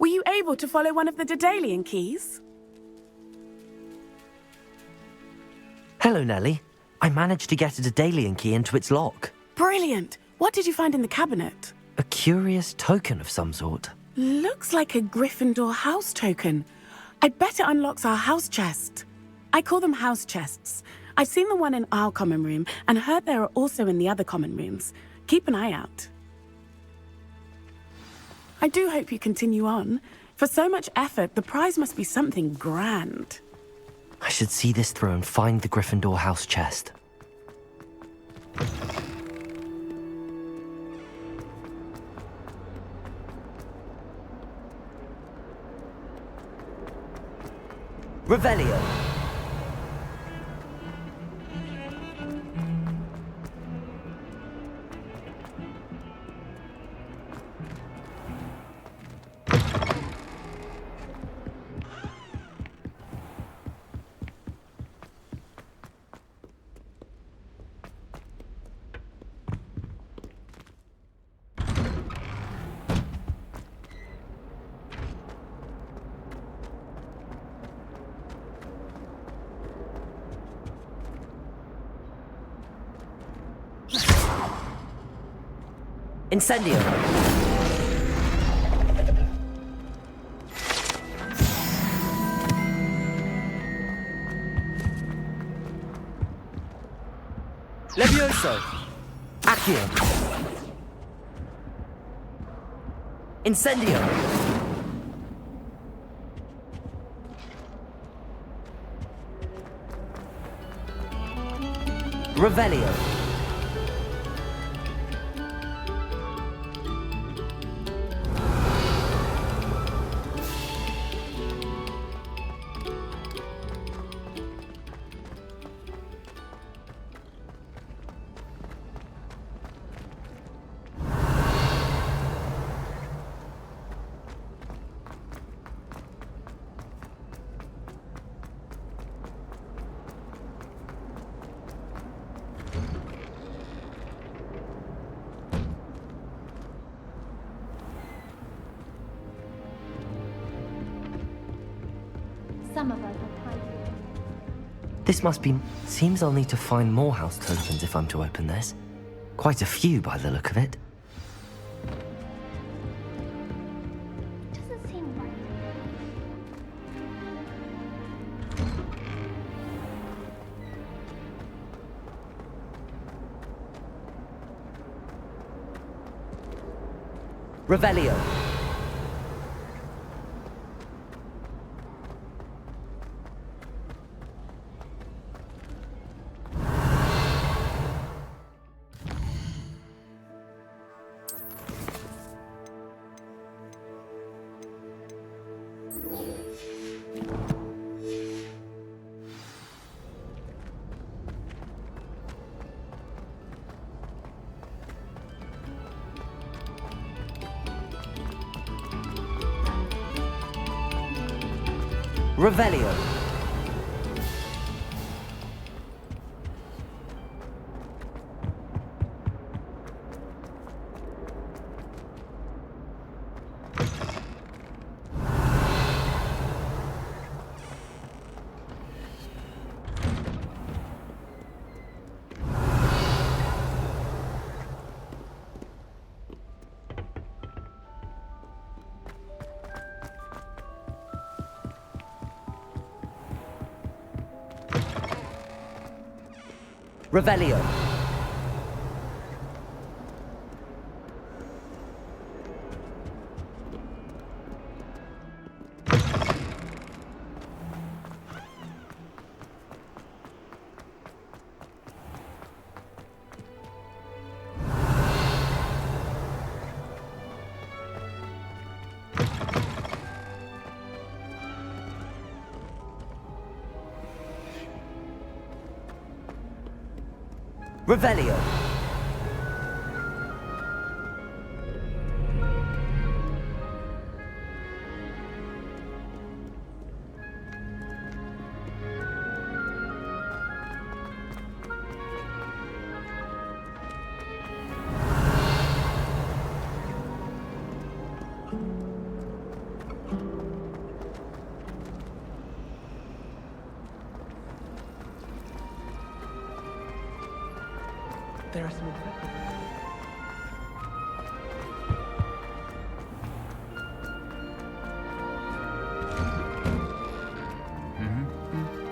Were you able to follow one of the Daedalian keys? Hello, Nellie. I managed to get a Daedalian key into its lock. Brilliant! What did you find in the cabinet? A curious token of some sort. Looks like a Gryffindor house token. I bet it unlocks our house chest. I call them house chests. I've seen the one in our common room and heard there are also in the other common rooms. Keep an eye out. I do hope you continue on. For so much effort, the prize must be something grand. I should see this through and find the Gryffindor house chest. Revelio. Incendio. Levioso. Accio. Incendio. Revelio. Some of us are hiding. This must be... Seems I'll need to find more house tokens if I'm to open this. Quite a few by the look of it. Doesn't seem right. Revelio. Revelio. Revelio. Revelio. There are some infected.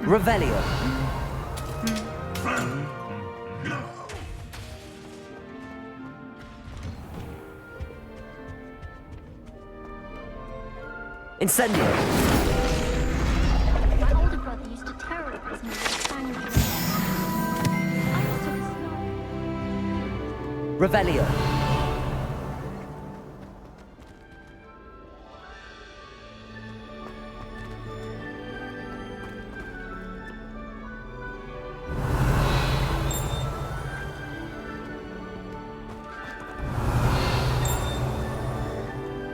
Revelio. Incendio. My older brother used to terrorize me with banging. I just took it slow. Revelio.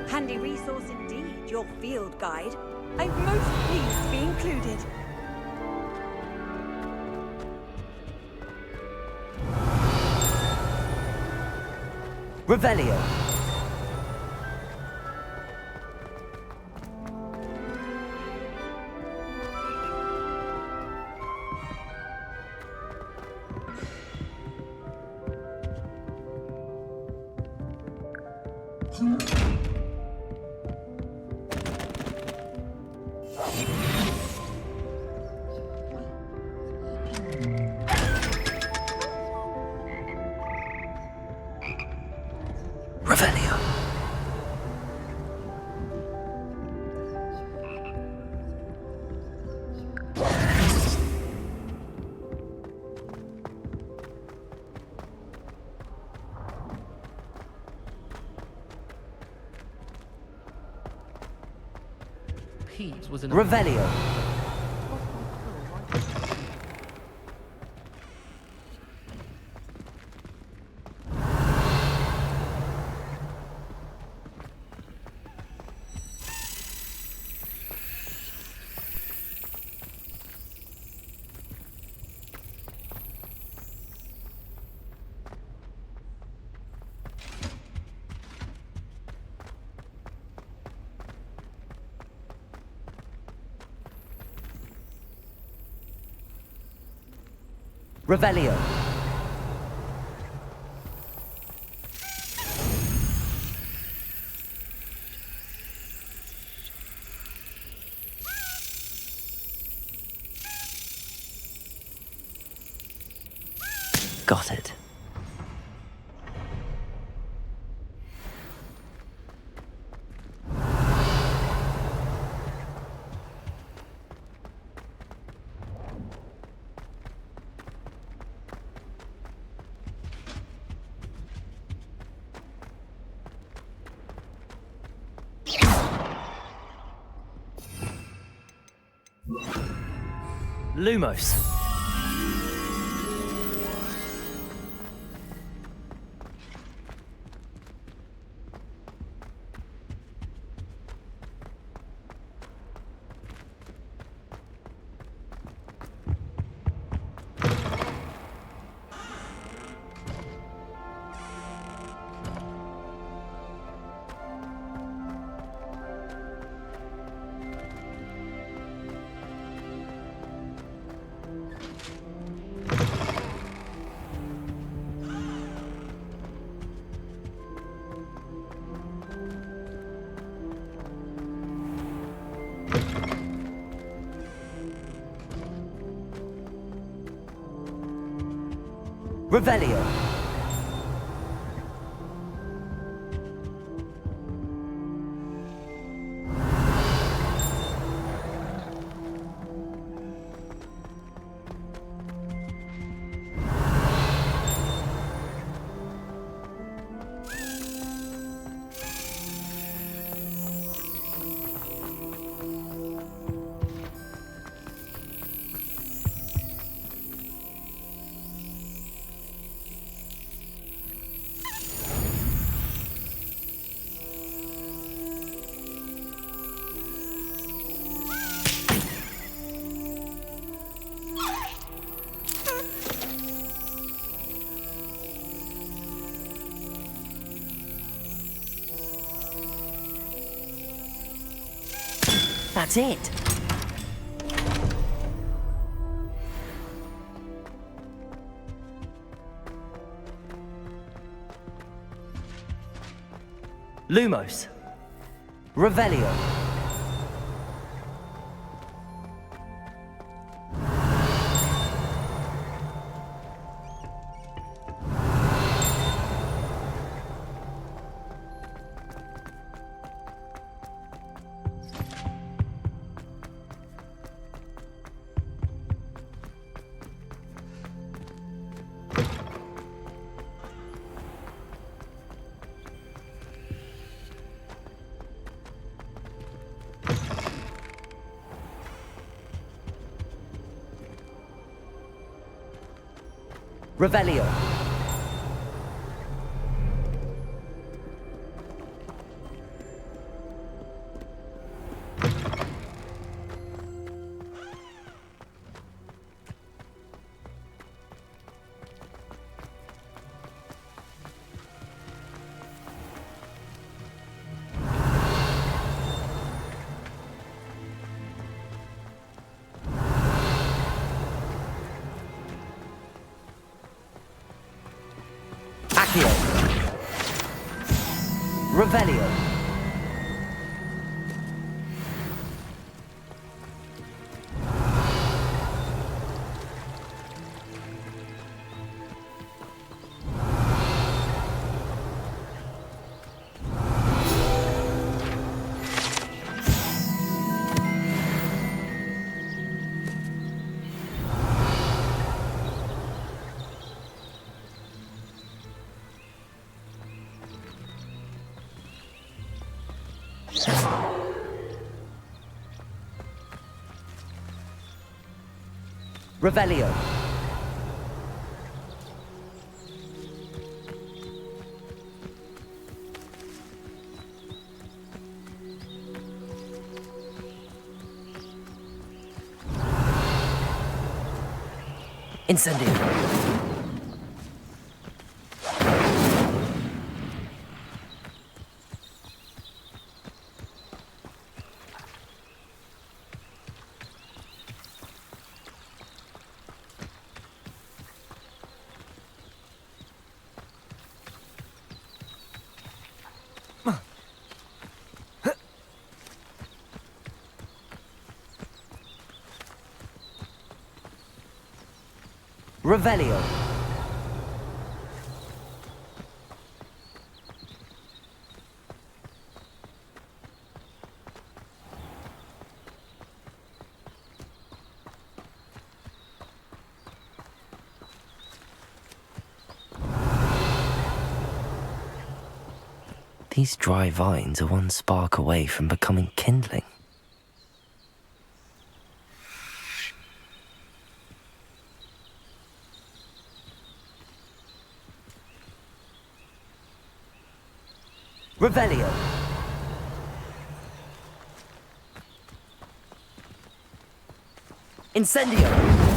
Handy resource indeed, your field guide. I'm most pleased to be included. Revelio. Revelio. Peeves was in Revelio. Revelio. Got it. Lumos. Revelio. That's it. Lumos. Revelio. Revelio. Accio. Revelio. Revelio. Incendio. Revelio. These dry vines are one spark away from becoming kindling. Revelio. Incendio.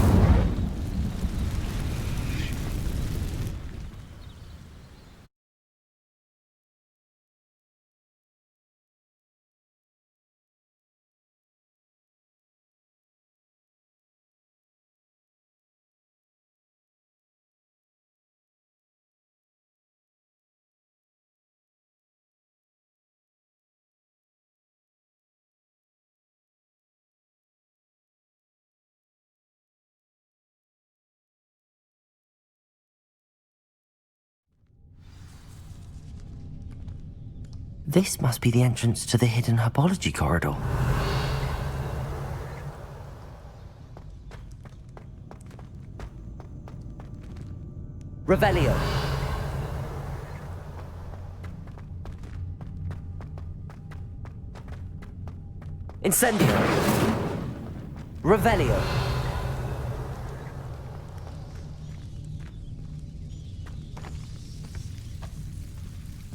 This must be the entrance to the hidden herbology corridor. Revelio. Incendio. Revelio.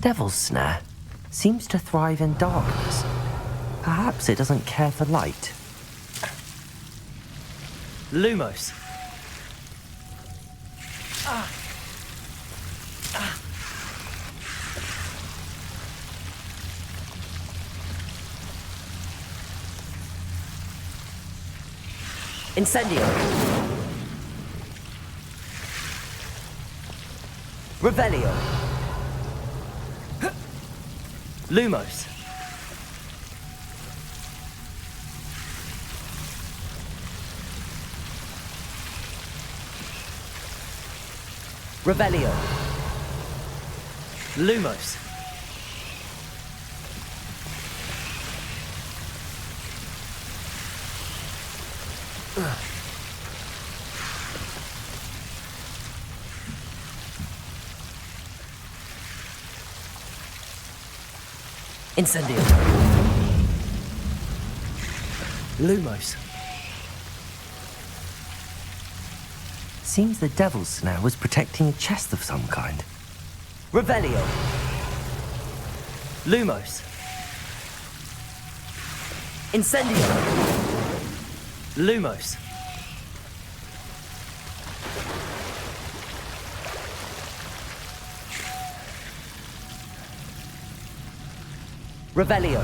Devil's Snare seems to thrive in darkness. Perhaps it doesn't care for light. Lumos. Incendio. Revelio. Lumos. Revelio. Lumos. Incendio. Lumos. Seems the devil's snare was protecting a chest of some kind. Revelio. Lumos. Incendio. Lumos. Revelio.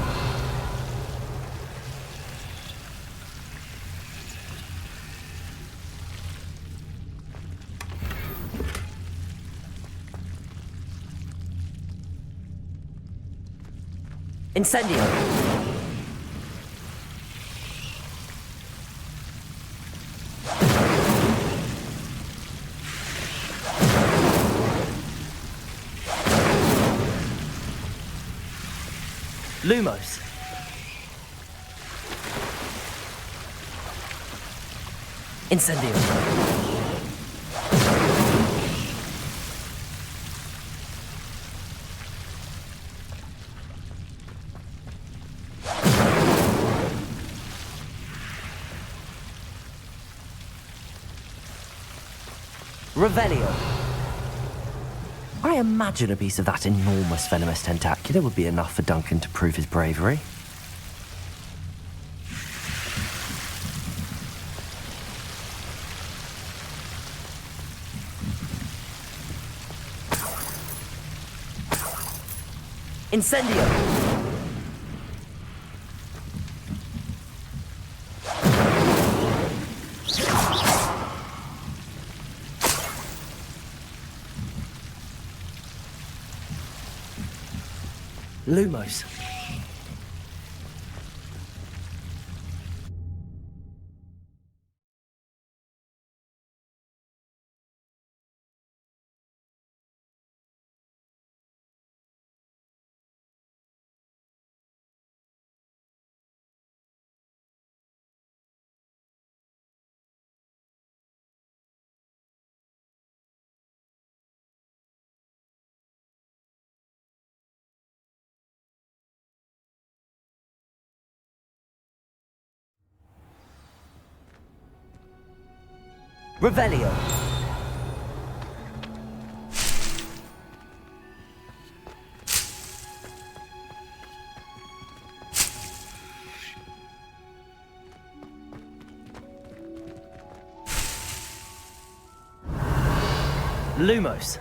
Incendio. Lumos. Incendio. Revelio. I imagine a piece of that enormous venomous tentacular would be enough for Duncan to prove his bravery. Incendio! Lumos. Revelio. Lumos.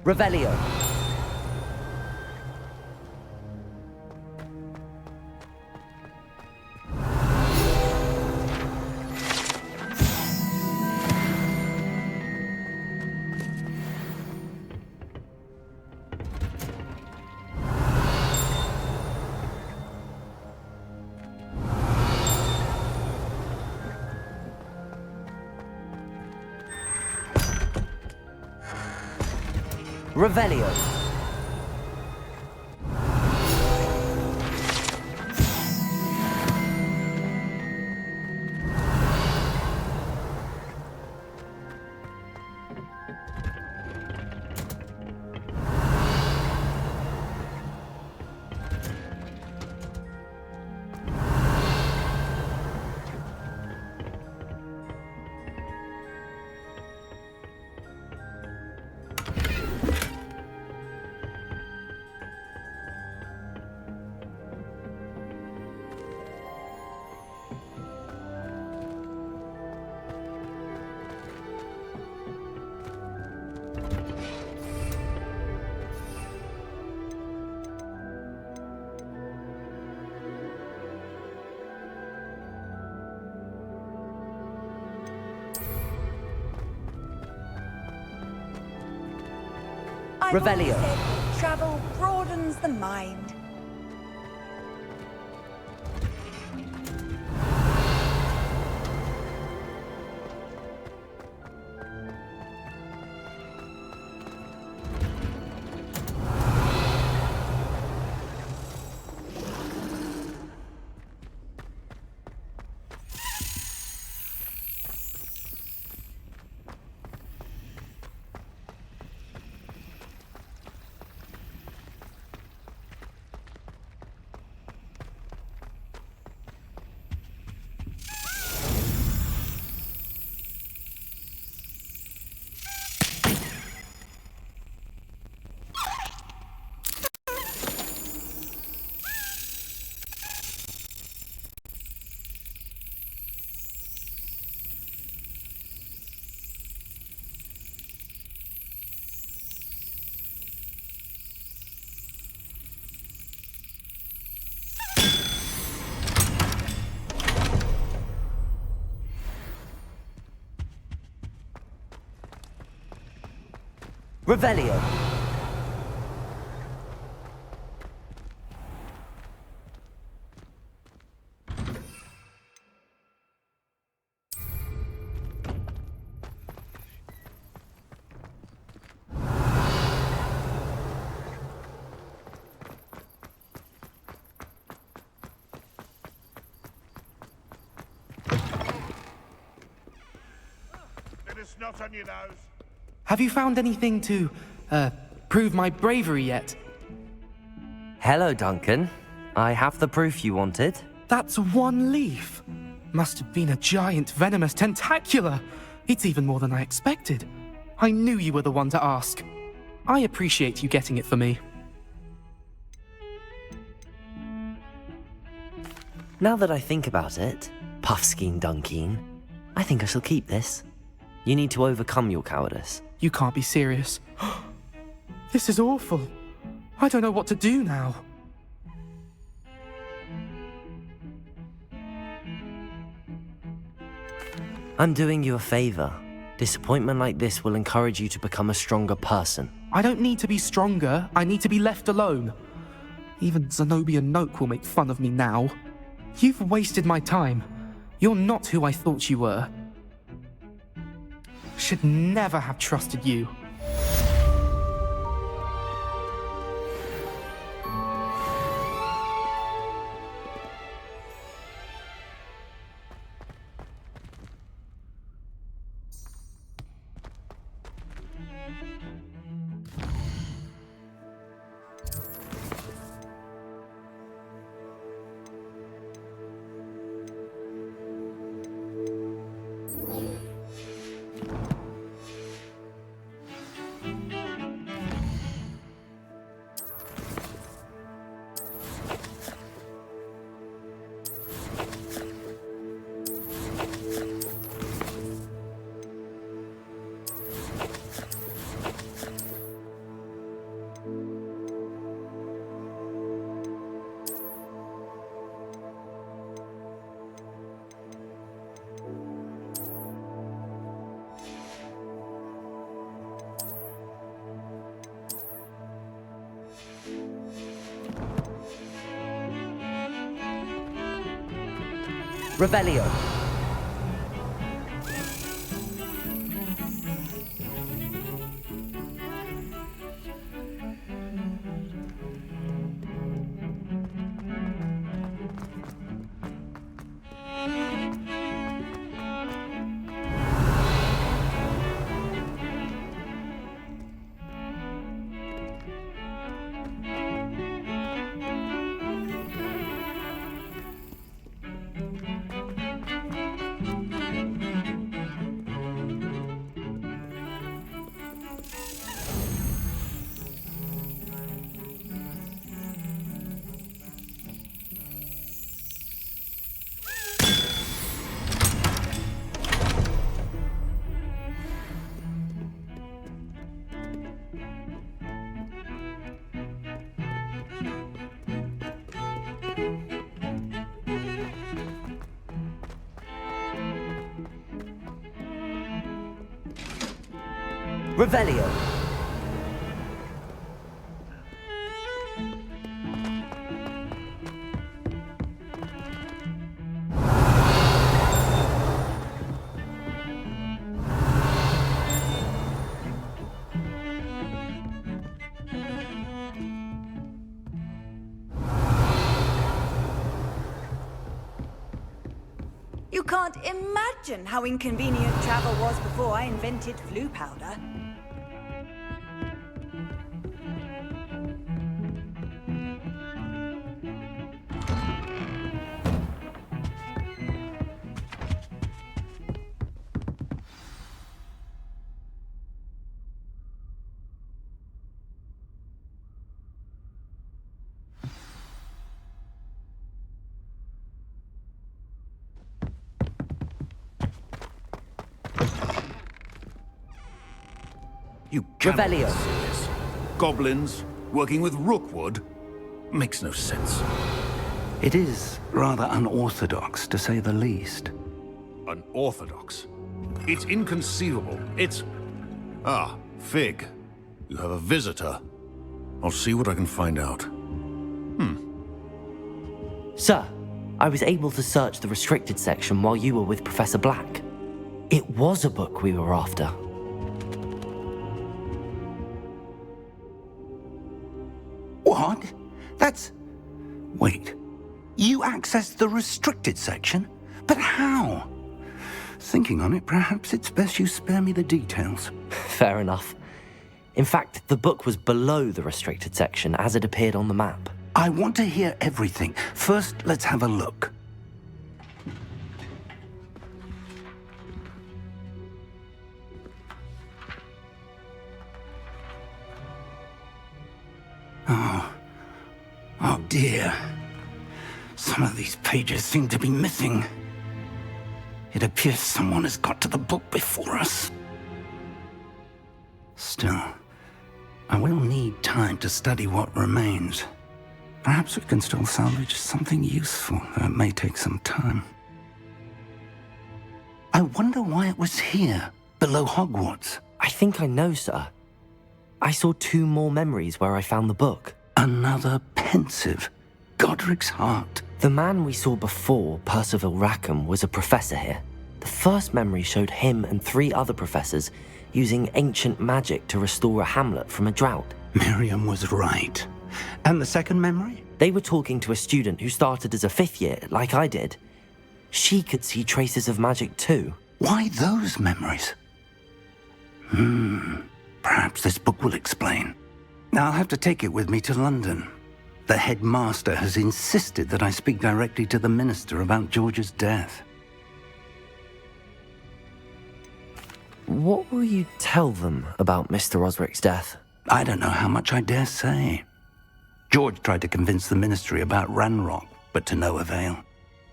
Revelio. Revelio. Revelio. always said travel broadens the mind. Revelio. Get a snot on your nose. Have you found anything to, prove my bravery yet? Hello, Duncan. I have the proof you wanted. That's one leaf. Must have been a giant venomous tentacula. It's even more than I expected. I knew you were the one to ask. I appreciate you getting it for me. Now that I think about it, Puffskein Dunkeen, I think I shall keep this. You need to overcome your cowardice. You can't be serious. This is awful. I don't know what to do now. I'm doing you a favor. Disappointment like this will encourage you to become a stronger person. I don't need to be stronger. I need to be left alone. Even Zenobia Noak will make fun of me now. You've wasted my time. You're not who I thought you were. Should never have trusted you. Revelio. Revelio. You can't imagine how inconvenient travel was before I invented flu powder. You cannot Revelio. say this. Goblins working with Rookwood makes no sense. It is rather unorthodox, to say the least. Unorthodox. It's inconceivable. It's... Ah, Fig. You have a visitor. I'll see what I can find out. Sir, I was able to search the restricted section while you were with Professor Black. It was a book we were after. What? That's... Wait. You accessed the restricted section? But how? Thinking on it, perhaps it's best you spare me the details. Fair enough. In fact, the book was below the restricted section as it appeared on the map. I want to hear everything. First, let's have a look. Oh dear. Some of these pages seem to be missing. It appears someone has got to the book before us. Still, I will need time to study what remains. Perhaps we can still salvage something useful, though it may take some time. I wonder why it was here, below Hogwarts. I think I know, sir. I saw 2 more memories where I found the book. Another pensive. Godric's heart. The man we saw before, Percival Rackham, was a professor here. The first memory showed him and 3 other professors using ancient magic to restore a hamlet from a drought. Miriam was right. And the second memory? They were talking to a student who started as a 5th year, like I did. She could see traces of magic too. Why those memories? Perhaps this book will explain. Now I'll have to take it with me to London. The headmaster has insisted that I speak directly to the minister about George's death. What will you tell them about Mr. Osric's death? I don't know how much I dare say. George tried to convince the ministry about Ranrock, but to no avail.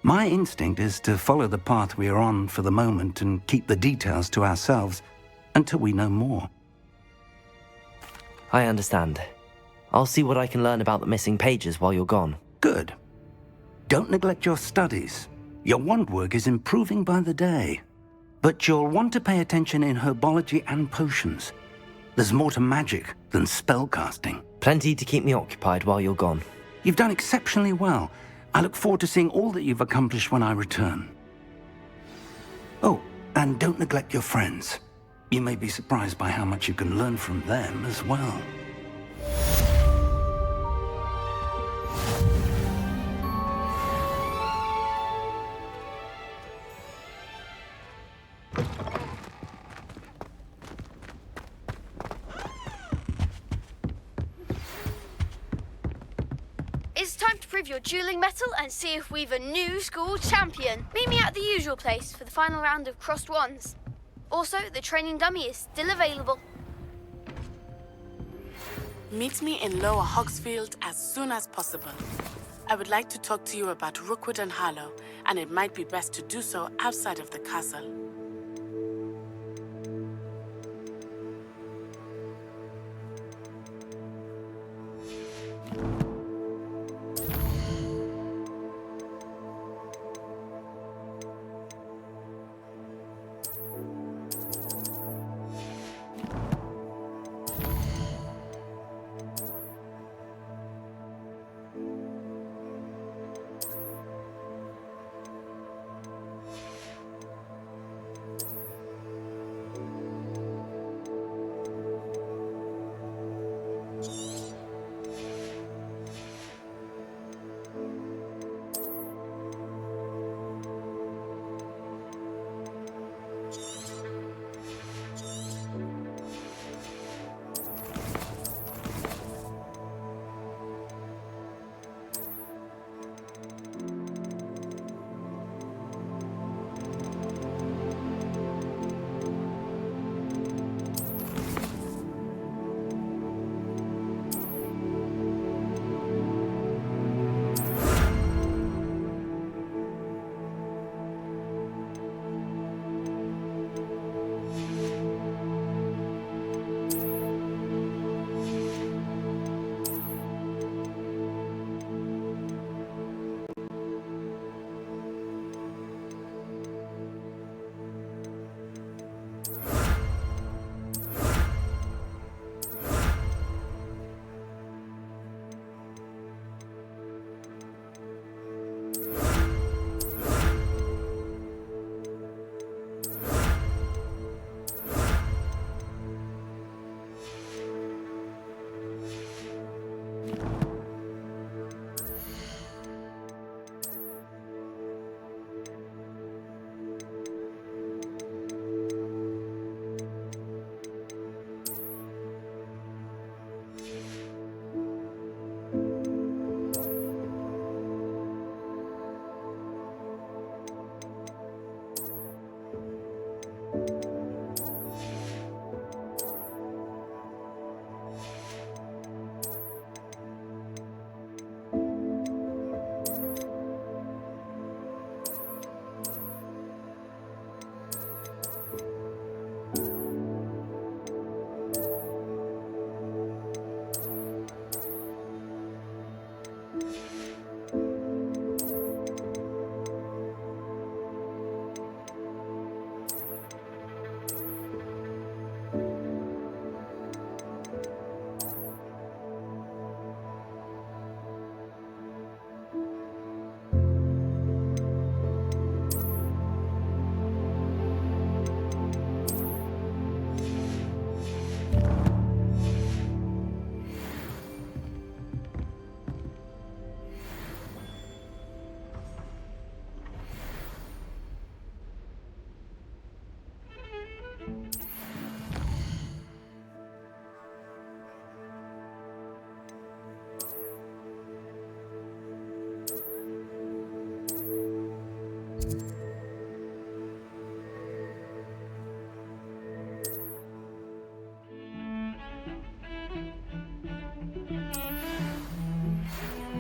My instinct is to follow the path we are on for the moment and keep the details to ourselves until we know more. I understand. I'll see what I can learn about the missing pages while you're gone. Good. Don't neglect your studies. Your wand work is improving by the day. But you'll want to pay attention in herbology and potions. There's more to magic than spellcasting. Plenty to keep me occupied while you're gone. You've done exceptionally well. I look forward to seeing all that you've accomplished when I return. Oh, and don't neglect your friends. You may be surprised by how much you can learn from them as well. It's time to prove your dueling mettle and see if we've a new school champion. Meet me at the usual place for the final round of crossed wands. Also, the training dummy is still available. Meet me in Lower Hogsfield as soon as possible. I would like to talk to you about Rookwood and Harlow, and it might be best to do so outside of the castle.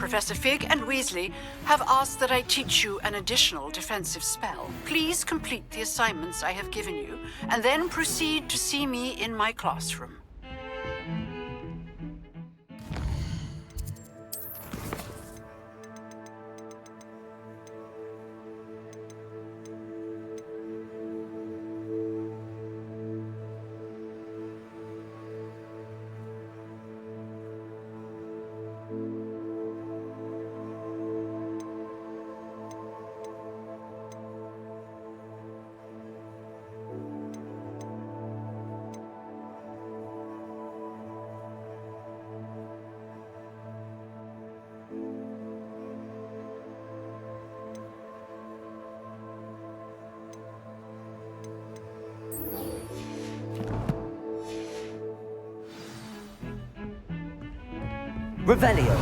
Professor Fig and Weasley have asked that I teach you an additional defensive spell. Please complete the assignments I have given you, and then proceed to see me in my classroom. Revelio.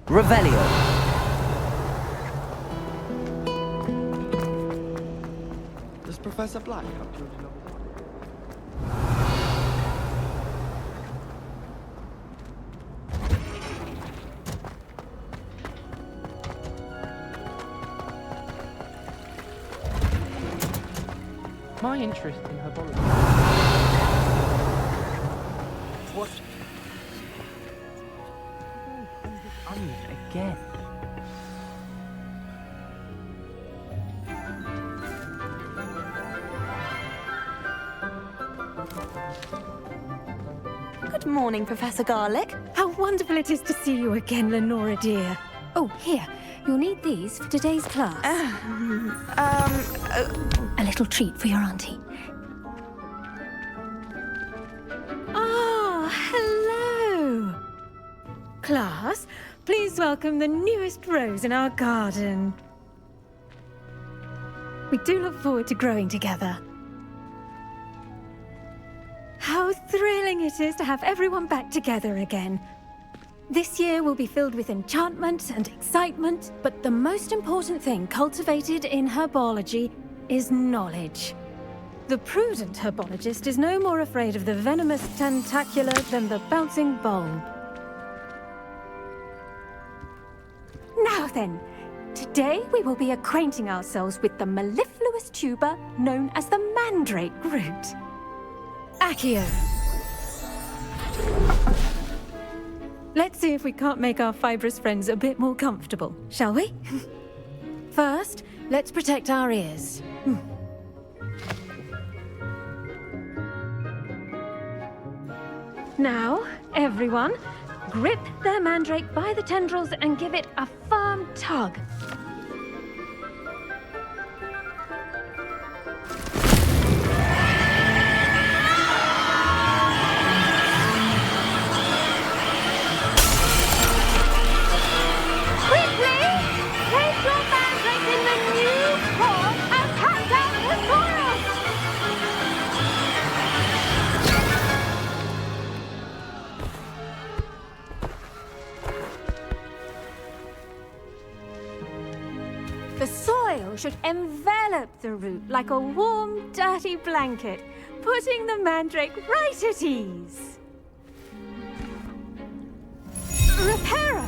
Revelio. Does Professor Black have children of his own? My interest in herbology. What? Onion again. Good morning, Professor Garlick. How wonderful it is to see you again, Lenora dear. Oh, here. You'll need these for today's class. A little treat for your auntie. Ah, hello. Class, please welcome the newest rose in our garden. We do look forward to growing together. How thrilling it is to have everyone back together again. This year will be filled with enchantment and excitement, but the most important thing cultivated in herbology is knowledge. The prudent herbologist is no more afraid of the venomous tentacula than the bouncing bulb. Now then, today we will be acquainting ourselves with the mellifluous tuber known as the mandrake root. Accio. Let's see if we can't make our fibrous friends a bit more comfortable, shall we? First, let's protect our ears. Now, everyone, grip their mandrake by the tendrils and give it a firm tug. The soil should envelop the root like a warm, dirty blanket, putting the mandrake right at ease. Reparo!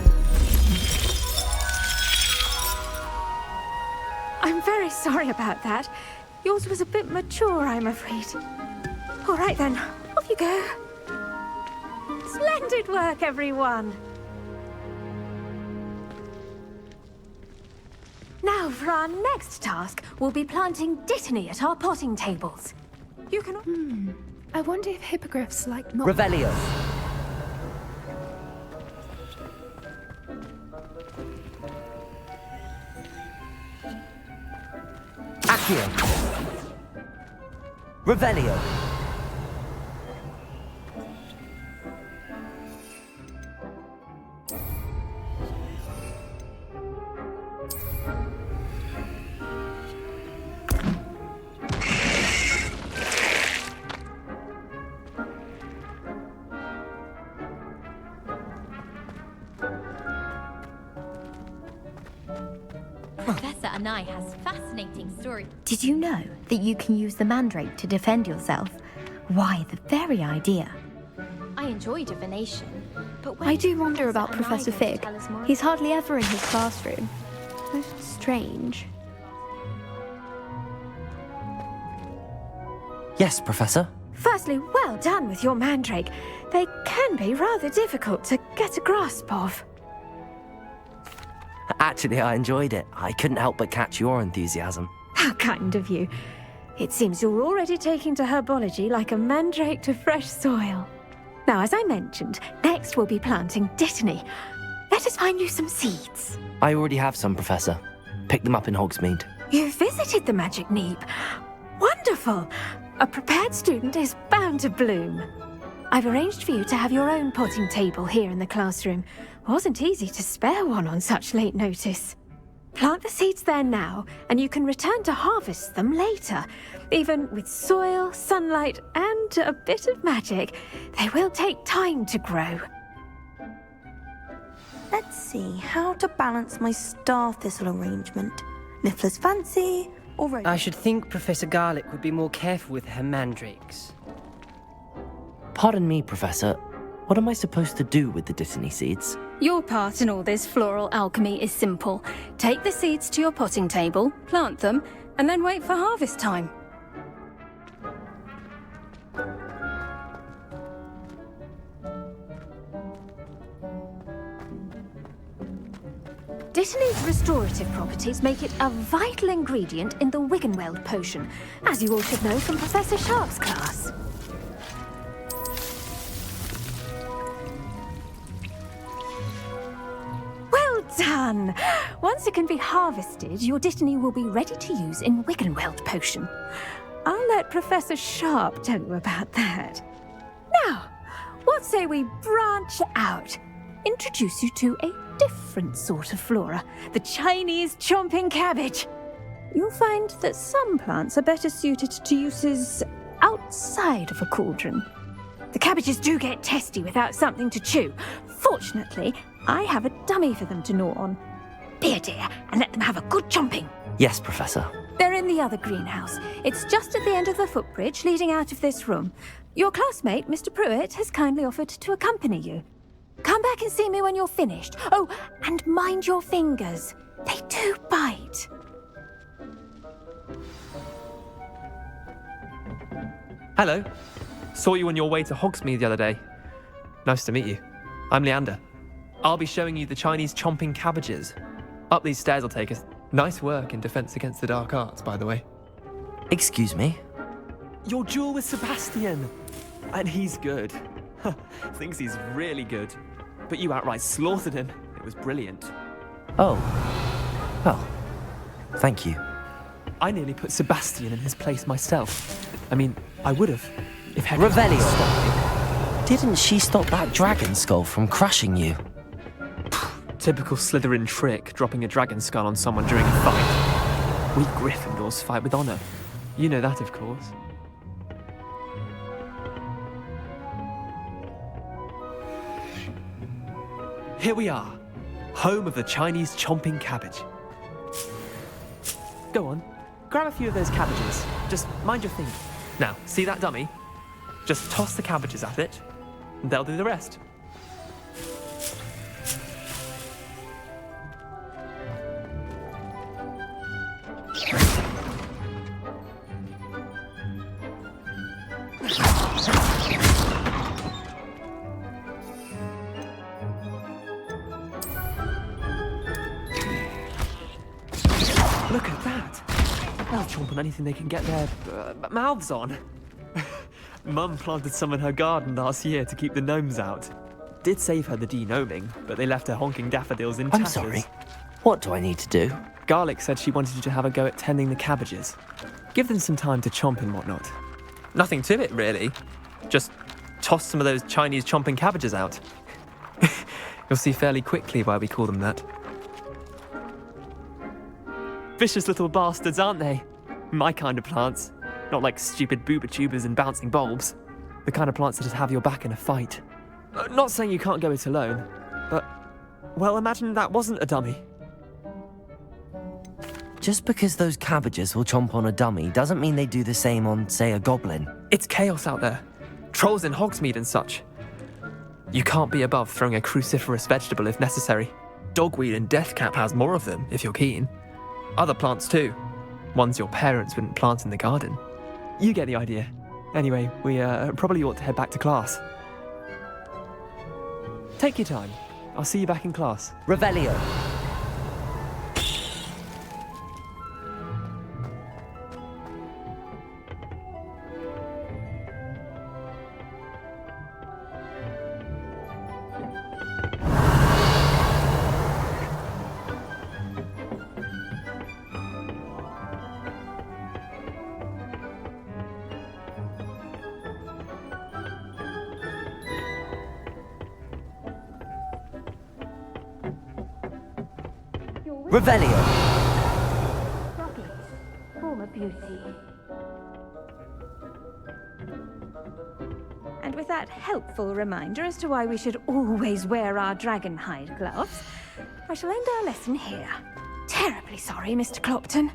I'm very sorry about that. Yours was a bit mature, I'm afraid. All right then, off you go. Splendid work, everyone. Now, for our next task, we'll be planting dittany at our potting tables. You can... I wonder if hippogriffs like not... Revelio. Accio. Revelio. Nye has fascinating stories. Did you know that you can use the mandrake to defend yourself? Why, the very idea. I enjoy divination, but when I do wonder Professor about and I Professor go to Fig. tell us more He's about hardly ever in his classroom. Most strange. Yes, Professor? Firstly, well done with your mandrake. They can be rather difficult to get a grasp of. Actually, I enjoyed it. I couldn't help but catch your enthusiasm. How kind of you. It seems you're already taking to herbology like a mandrake to fresh soil. Now, as I mentioned, next we'll be planting dittany. Let us find you some seeds. I already have some, Professor. Picked them up in Hogsmeade. You visited the Magic Neep. Wonderful! A prepared student is bound to bloom. I've arranged for you to have your own potting table here in the classroom. Wasn't easy to spare one on such late notice. Plant the seeds there now, and you can return to harvest them later. Even with soil, sunlight, and a bit of magic, they will take time to grow. Let's see how to balance my star thistle arrangement. Niffler's fancy, or rose. I should think Professor Garlick would be more careful with her mandrakes. Pardon me, Professor. What am I supposed to do with the dittany seeds? Your part in all this floral alchemy is simple. Take the seeds to your potting table, plant them, and then wait for harvest time. Dittany's restorative properties make it a vital ingredient in the Wiggenweld potion, as you all should know from Professor Sharp's class. Well done! Once it can be harvested, your dittany will be ready to use in Wiggenweld potion. I'll let Professor Sharp tell you about that. Now, what say we branch out? Introduce you to a different sort of flora, the Chinese chomping cabbage. You'll find that some plants are better suited to uses outside of a cauldron. The cabbages do get testy without something to chew. Fortunately, I have a dummy for them to gnaw on. Be a dear and let them have a good chomping. Yes, Professor. They're in the other greenhouse. It's just at the end of the footbridge leading out of this room. Your classmate, Mr. Pruitt, has kindly offered to accompany you. Come back and see me when you're finished. Oh, and mind your fingers. They do bite. Hello. Saw you on your way to Hogsmeade the other day. Nice to meet you. I'm Leander. I'll be showing you the Chinese chomping cabbages. Up these stairs will take us. Nice work in Defense Against the Dark Arts, by the way. Excuse me? Your duel with Sebastian. And he's good. Thinks he's really good. But you outright slaughtered him. It was brilliant. Oh. Well, thank you. I nearly put Sebastian in his place myself. I mean, I would have, if Hector Revelio. stopped me. Didn't she stop that dragon skull from crushing you? Typical Slytherin trick, dropping a dragon skull on someone during a fight. We Gryffindors fight with honor. You know that, of course. Here we are, home of the Chinese chomping cabbage. Go on, grab a few of those cabbages. Just mind your finger. Now, see that dummy? Just toss the cabbages at it, and they'll do the rest. Look at that! They'll chomp on anything they can get their mouths on. Mum planted some in her garden last year to keep the gnomes out. Did save her the de-gnoming, but they left her honking daffodils in tatters. I'm sorry. What do I need to do? Garlic said she wanted you to have a go at tending the cabbages. Give them some time to chomp and whatnot. Nothing to it, really. Just toss some of those Chinese chomping cabbages out. You'll see fairly quickly why we call them that. Vicious little bastards, aren't they? My kind of plants. Not like stupid booba tubers and bouncing bulbs. The kind of plants that'd have your back in a fight. Not saying you can't go it alone, but... well, imagine that wasn't a dummy. Just because those cabbages will chomp on a dummy doesn't mean they do the same on, say, a goblin. It's chaos out there. Trolls in Hogsmeade and such. You can't be above throwing a cruciferous vegetable if necessary. Dogweed and deathcap has more of them, if you're keen. Other plants too. Ones your parents wouldn't plant in the garden. You get the idea. Anyway, we probably ought to head back to class. Take your time. I'll see you back in class. Revelio. Revelio. Former beauty. And with that helpful reminder as to why we should always wear our dragon hide gloves, I shall end our lesson here. Terribly sorry, Mr. Clopton.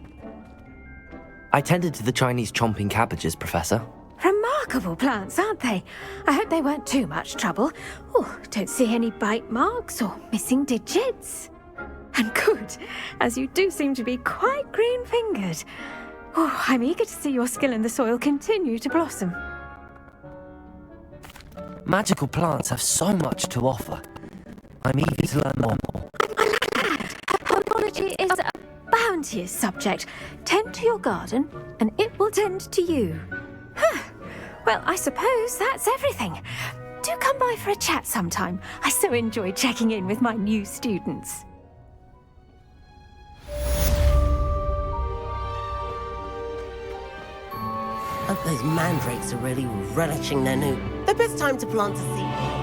I tended to the Chinese chomping cabbages, Professor. Remarkable plants, aren't they? I hope they weren't too much trouble. Oh, don't see any bite marks or missing digits. And good, as you do seem to be quite green-fingered. Oh, I'm eager to see your skill in the soil continue to blossom. Magical plants have so much to offer. I'm eager to learn more. Herbology is a bounteous subject. Tend to your garden, and it will tend to you. Huh. Well, I suppose that's everything. Do come by for a chat sometime. I so enjoy checking in with my new students. Hope those mandrakes are really relishing their new... The best time to plant a seed.